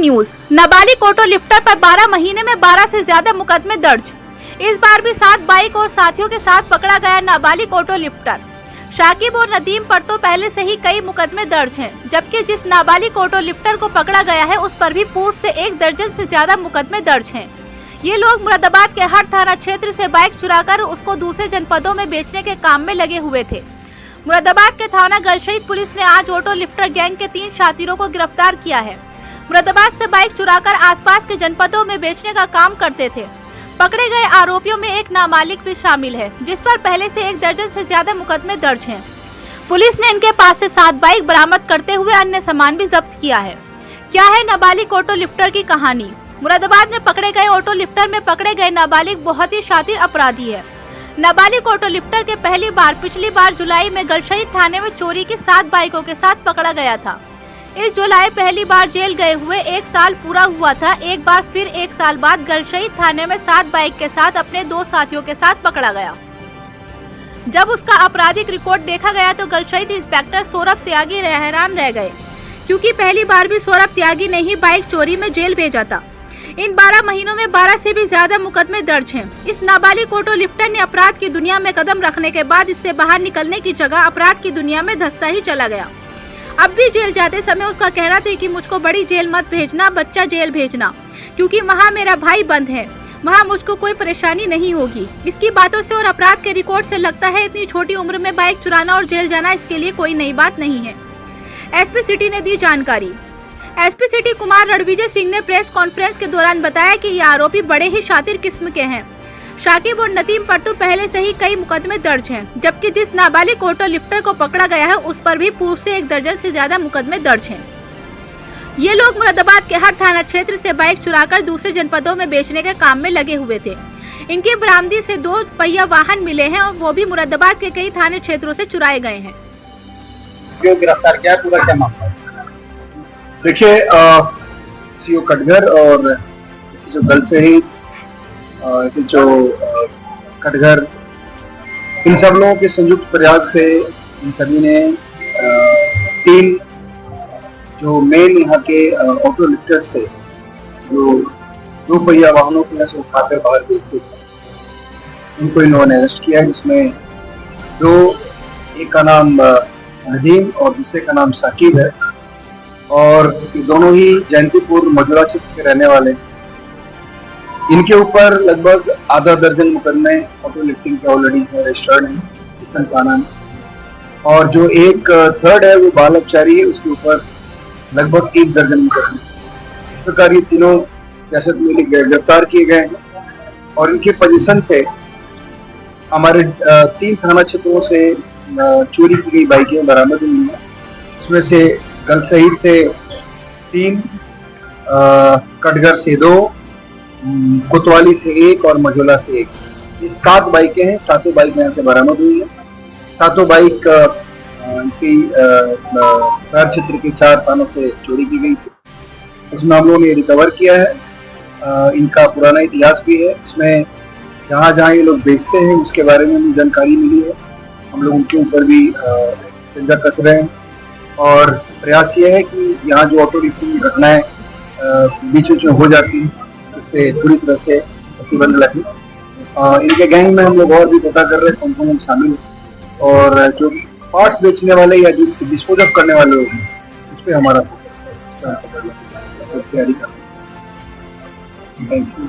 News. नाबालिग auto lifter पर 12 महीने में 12 से ज्यादा मुकदमे दर्ज। इस बार भी 7 बाइक और साथियों के साथ पकड़ा गया नाबालिग ऑटो लिफ्टर। शाकिब और नदीम पर तो पहले से ही कई मुकदमे दर्ज हैं, जबकि जिस नाबालिग ऑटो लिफ्टर को पकड़ा गया है उस पर भी पूर्व से 1 दर्जन से ज्यादा मुकदमे दर्ज हैं। ये लोग मुरादाबाद के हर थाना क्षेत्र से बाइक चुराकर उसको दूसरे जनपदों में बेचने के काम में लगे हुए थे। मुरादाबाद के थाना गलशहीद पुलिस ने आज ऑटो लिफ्टर गैंग के 3 शातिरों को गिरफ्तार किया है। मुरादाबाद से बाइक चुराकर आसपास के जनपदों में बेचने का काम करते थे। पकड़े गए आरोपियों में एक नाबालिग भी शामिल है, जिस पर पहले से 1 दर्जन से ज्यादा मुकदमे दर्ज हैं। पुलिस ने इनके पास से 7 बाइक बरामद करते हुए अन्य सामान भी जब्त किया है। क्या है नाबालिग ऑटो लिफ्टर की कहानी? मुरादाबाद में पकड़े गए ऑटो लिफ्टर में पकड़े गए नाबालिग बहुत ही शातिर अपराधी है। नाबालिग ऑटो लिफ्टर के पिछली बार जुलाई में गलशहीद थाने में चोरी की 7 बाइकों के साथ पकड़ा गया था। इस जुलाई पहली बार जेल गए हुए 1 साल पूरा हुआ था। एक बार फिर 1 साल बाद गलशहीद थाने में 7 बाइक के साथ अपने 2 साथियों के साथ पकड़ा गया। जब उसका आपराधिक रिकॉर्ड देखा गया तो गलशहीद इंस्पेक्टर सौरभ त्यागी हैरान रह गए, क्योंकि पहली बार भी सौरभ त्यागी ने ही बाइक चोरी में जेल भेजा था। इन 12 महीनों में 12 से भी ज्यादा मुकदमे दर्ज हैं। इस नाबालिग ऑटो लिफ्टर ने अपराध की दुनिया में कदम रखने के बाद इससे बाहर निकलने की जगह अपराध की दुनिया में धंसता ही चला गया। अब भी जेल जाते समय उसका कहना था कि मुझको बड़ी जेल मत भेजना, बच्चा जेल भेजना, क्योंकि वहाँ मेरा भाई बंद है, वहाँ मुझको कोई परेशानी नहीं होगी। इसकी बातों से और अपराध के रिकॉर्ड से लगता है इतनी छोटी उम्र में बाइक चुराना और जेल जाना इसके लिए कोई नई बात नहीं है। एसपी सिटी ने दी जानकारी। एसपी सिटी कुमार रणविजय सिंह ने प्रेस कॉन्फ्रेंस के दौरान बताया कि ये आरोपी बड़े ही शातिर किस्म के हैं। शाकिब और नदीम पर तो पहले से ही कई मुकदमे दर्ज हैं, जबकि जिस नाबालिग ऑटो लिफ्टर को पकड़ा गया है उस पर भी पूर्व से 1 दर्जन से ज्यादा मुकदमे दर्ज हैं। ये लोग मुरादाबाद के हर थाना क्षेत्र से बाइक चुराकर दूसरे जनपदों में बेचने के काम में लगे हुए थे। इनकी बरामदी से 2 पहिया वाहन मिले हैं और वो भी मुरादाबाद के कई थाने क्षेत्रों से चुराए गए हैं। क्यों गिरफ्तार किया, पूरा क्या मामला? देखिए, सीओ कटघर और इसी जो गलशहीद, इसी जो कटघर, इन सब लोगों के संयुक्त प्रयास से इन सभी ने 3 जो मेन यहाँ के ऑटो लिफ्टर्स थे, जो 2 पहिया वाहनों को यहाँ से उठाकर बाहर बेचते थे, उनको इन्होंने अरेस्ट किया है। जिसमें 2, एक का नाम नदीम और दूसरे का नाम शाकिब है, और ये दोनों ही जयंतीपुर मजूरा क्षेत्र के रहने वाले। इनके ऊपर लगभग आधा दर्जन मुकदमे ऑटो लिफ्टिंग के ऑलरेडी रजिस्टर्ड हैं थाना में, और जो एक 3rd है वो बाल अपचारी है, उसके ऊपर लगभग 1 दर्जन मुकदमे। इस प्रकार ये तीनों सियासत में गिरफ्तार किए गए हैं, और इनके पोजीशन से हमारे 3 थाना क्षेत्रों से चोरी की गई बाइकें बरामद हुई हैं। इसमें से गलशहीद से 3, कटघर से 2, कोतवाली से 1 और मझोला से 1। ये 7 बाइकें हैं। 7 बाइक यहाँ से बरामद हुई है। 7 बाइक इसी शहर क्षेत्र के 4 थानों से चोरी की गई थी। इसमें हम लोगों ने रिकवर किया है। इनका पुराना इतिहास भी है। इसमें जहाँ जहाँ ये लोग बेचते हैं उसके बारे में भी जानकारी मिली है। हम लोग उनके ऊपर भी पंजा कस रहे हैं, और प्रयास ये है कि यहाँ जो ऑटो लिफ्टिंग की घटनाएं बीच बीच में हो जाती हैं उससे पूरी तरह से प्रतिबंध लगे। इनके गैंग में हम लोग और भी पता कर रहे हैं कौन कौन शामिल है, और जो पार्ट्स बेचने वाले या जो डिस्पोज ऑफ करने वाले लोग हैं उस पर हमारा फोकस है। तैयारी कर। Thank you.